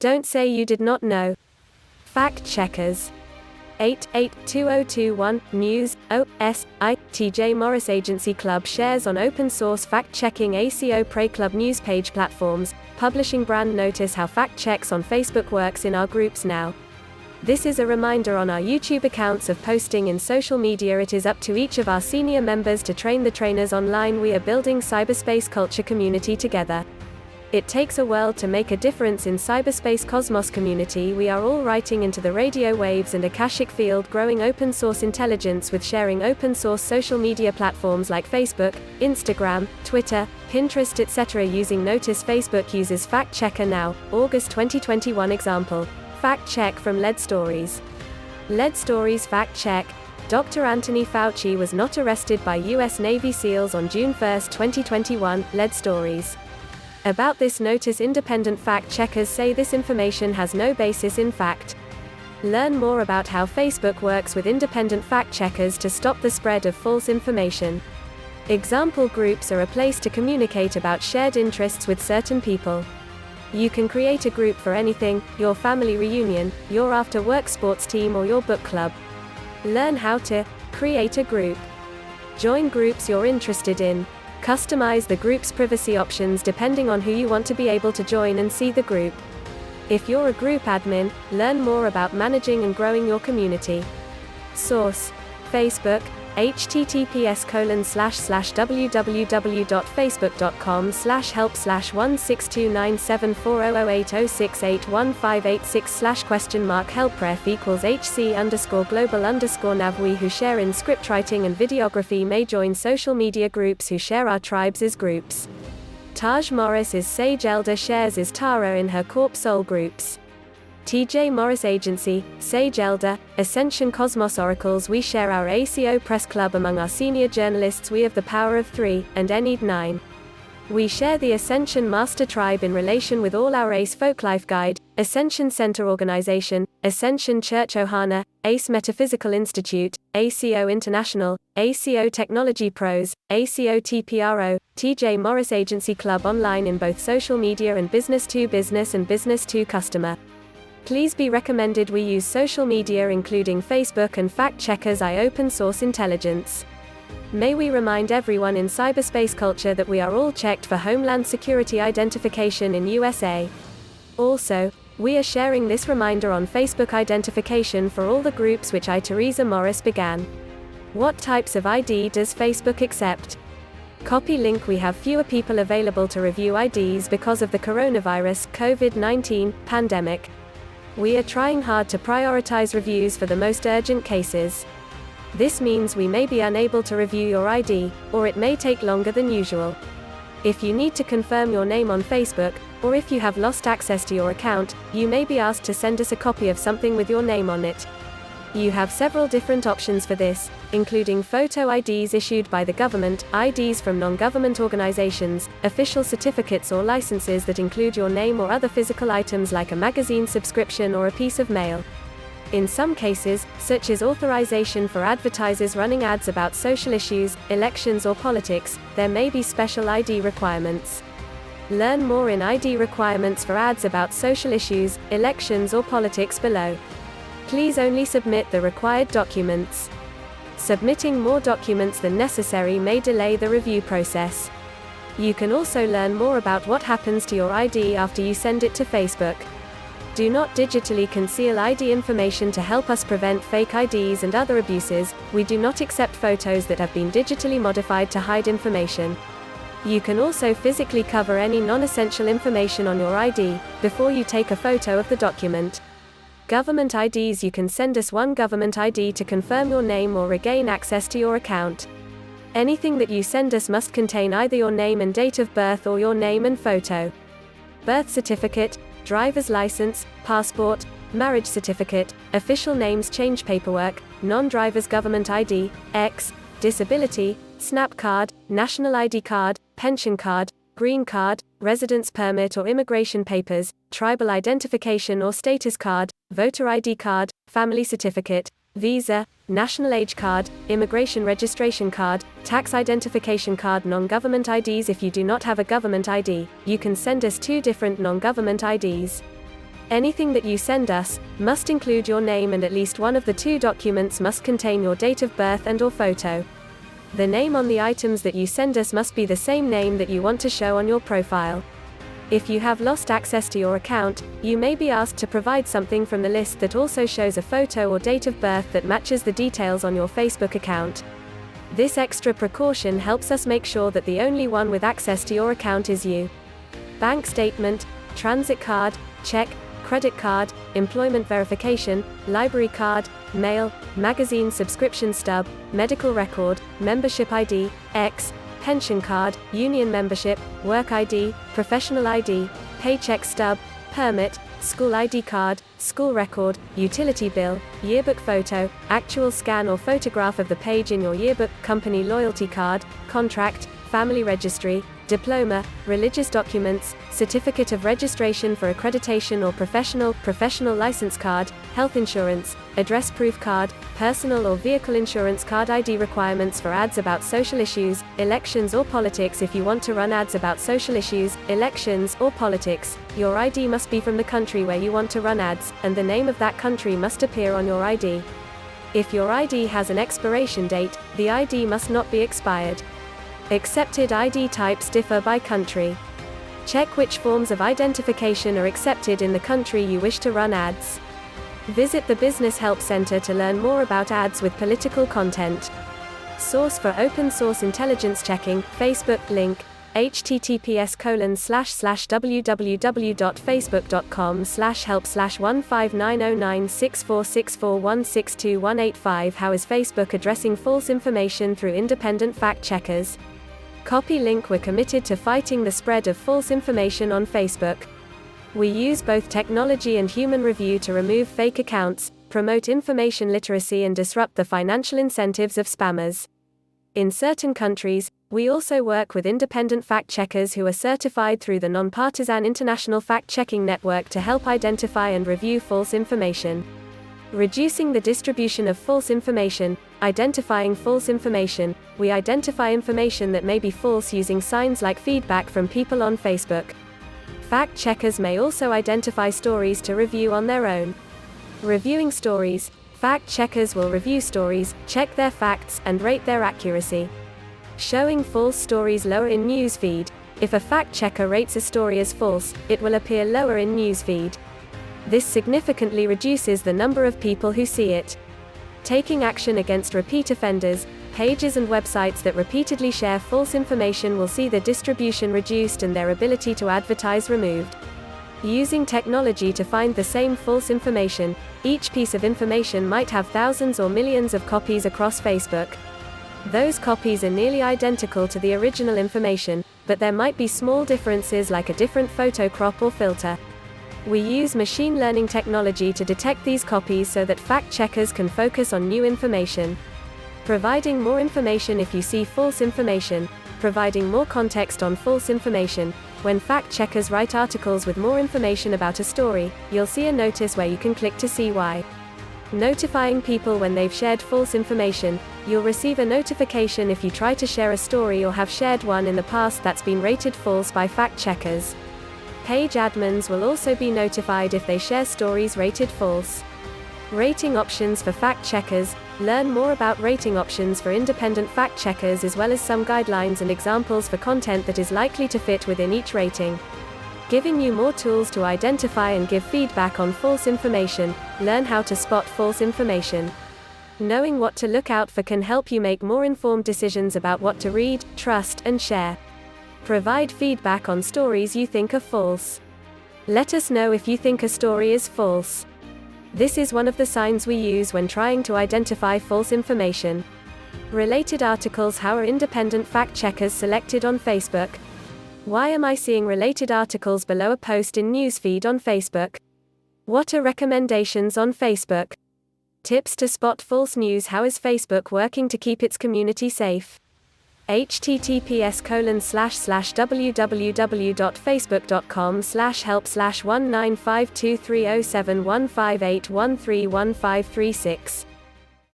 Don't say you did not know. Fact checkers. 882021 News OSI TJ Morris Agency Club shares on open source fact-checking ACO Club news page platforms, publishing brand notice how fact checks on Facebook works in our groups now. This is a reminder on our YouTube accounts of posting in social media. It is up to each of our senior members to train the trainers online. We are building cyberspace culture community together. It takes a world to make a difference in cyberspace cosmos community. We are all writing into the radio waves and akashic field, growing open source intelligence with sharing open source social media platforms like Facebook, Instagram, Twitter, Pinterest, etc. using notice. Facebook uses fact checker now. August 2021 example. Fact check from LED Stories. LED Stories fact check. Dr. Anthony Fauci was not arrested by US Navy SEALs on June 1, 2021. LED Stories. About this notice, independent fact checkers say this information has no basis in fact. Learn more about how Facebook works with independent fact checkers to stop the spread of false information. Example groups are a place to communicate about shared interests with certain people. You can create a group for anything: your family reunion, your after-work sports team, or your book club. Learn how to create a group. Join groups you're interested in. Customize the group's privacy options depending on who you want to be able to join and see the group. If you're a group admin, learn more about managing and growing your community. Source: Facebook, https://www.facebook.com/help/16297400806815886/?helpref equals HC_global_nav. We who share in scriptwriting and videography may join social media groups who share our tribes as groups. Taj Morris is Sage Elder shares is Tara in her Corp Soul groups. TJ Morris Agency, Sage Elder, Ascension Cosmos Oracles. We share our ACO Press Club among our senior journalists. We have the power of 3, and Enid 9. We share the Ascension Master Tribe in relation with all our ACE Folklife Guide, Ascension Center Organization, Ascension Church Ohana, ACE Metaphysical Institute, ACO International, ACO Technology Pros, ACO TPRO, TJ Morris Agency Club online in both social media and business to business and business to customer. Please be recommended. We use social media including Facebook and fact checkers. Open source intelligence. May we remind everyone in cyberspace culture that we are all checked for Homeland Security identification in USA. Also, we are sharing this reminder on Facebook identification for all the groups which Theresa Morris began. What types of ID does Facebook accept? Copy link. We have fewer people available to review IDs because of the coronavirus COVID-19 pandemic. We are trying hard to prioritize reviews for the most urgent cases. This means we may be unable to review your ID, or it may take longer than usual. If you need to confirm your name on Facebook, or if you have lost access to your account, you may be asked to send us a copy of something with your name on it. You have several different options for this, including photo IDs issued by the government, IDs from non-government organizations, official certificates or licenses that include your name or other physical items like a magazine subscription or a piece of mail. In some cases, such as authorization for advertisers running ads about social issues, elections or politics, there may be special ID requirements. Learn more in ID requirements for ads about social issues, elections or politics below. Please only submit the required documents. Submitting more documents than necessary may delay the review process. You can also learn more about what happens to your ID after you send it to Facebook. Do not digitally conceal ID information to help us prevent fake IDs and other abuses. We do not accept photos that have been digitally modified to hide information. You can also physically cover any non-essential information on your ID before you take a photo of the document. Government IDs. You can send us one government ID to confirm your name or regain access to your account. Anything that you send us must contain either your name and date of birth or your name and photo. Birth certificate, driver's license, passport, marriage certificate, official names change paperwork, non-driver's government ID, X, disability, SNAP card, national ID card, pension card, green card, residence permit or immigration papers, tribal identification or status card, voter ID card, family certificate, visa, national age card, immigration registration card, tax identification card. Non-government IDs. If you do not have a government ID, you can send us 2 different non-government IDs. Anything that you send us must include your name, and at least one of the two documents must contain your date of birth and/or photo. The name on the items that you send us must be the same name that you want to show on your profile. If you have lost access to your account, you may be asked to provide something from the list that also shows a photo or date of birth that matches the details on your Facebook account. This extra precaution helps us make sure that the only one with access to your account is you. Bank statement, transit card, check, credit card, employment verification, library card, mail, magazine subscription stub, medical record, membership ID, X, pension card, union membership, work ID, professional ID, paycheck stub, permit, school ID card, school record, utility bill, yearbook photo, actual scan or photograph of the page in your yearbook, company loyalty card, contract, family registry, diploma, religious documents, certificate of registration for accreditation or professional license card, health insurance, address proof card, personal or vehicle insurance card. ID requirements for ads about social issues, elections or politics. If you want to run ads about social issues, elections, or politics, your ID must be from the country where you want to run ads, and the name of that country must appear on your ID. If your ID has an expiration date, the ID must not be expired. Accepted ID types differ by country. Check which forms of identification are accepted in the country you wish to run ads. Visit the Business Help Center to learn more about ads with political content. Source for open source intelligence checking, Facebook link, https://www.facebook.com/help/159096464162185. How is Facebook addressing false information through independent fact checkers? Copy link. We're committed to fighting the spread of false information on Facebook. We use both technology and human review to remove fake accounts, promote information literacy, and disrupt the financial incentives of spammers. In certain countries, we also work with independent fact-checkers who are certified through the Nonpartisan International Fact-Checking Network to help identify and review false information. Reducing the distribution of false information. Identifying false information. We identify information that may be false using signs like feedback from people on Facebook. Fact-checkers may also identify stories to review on their own. Reviewing stories. Fact-checkers will review stories, check their facts, and rate their accuracy. Showing false stories lower in newsfeed. If a fact-checker rates a story as false, it will appear lower in newsfeed. This significantly reduces the number of people who see it. Taking action against repeat offenders. Pages and websites that repeatedly share false information will see their distribution reduced and their ability to advertise removed. Using technology to find the same false information. Each piece of information might have thousands or millions of copies across Facebook. Those copies are nearly identical to the original information, but there might be small differences like a different photo crop or filter. We use machine learning technology to detect these copies so that fact-checkers can focus on new information. Providing more information if you see false information. Providing more context on false information. When fact-checkers write articles with more information about a story, you'll see a notice where you can click to see why. Notifying people when they've shared false information. You'll receive a notification if you try to share a story or have shared one in the past that's been rated false by fact-checkers. Page admins will also be notified if they share stories rated false. Rating options for fact-checkers. Learn more about rating options for independent fact-checkers as well as some guidelines and examples for content that is likely to fit within each rating. Giving you more tools to identify and give feedback on false information. Learn how to spot false information. Knowing what to look out for can help you make more informed decisions about what to read, trust, and share. Provide feedback on stories you think are false. Let us know if you think a story is false. This is one of the signs we use when trying to identify false information. Related articles. How are independent fact-checkers selected on Facebook? Why am I seeing related articles below a post in newsfeed on Facebook? What are recommendations on Facebook? Tips to spot false news. How is Facebook working to keep its community safe? https://www.facebook.com/help/19523071581313536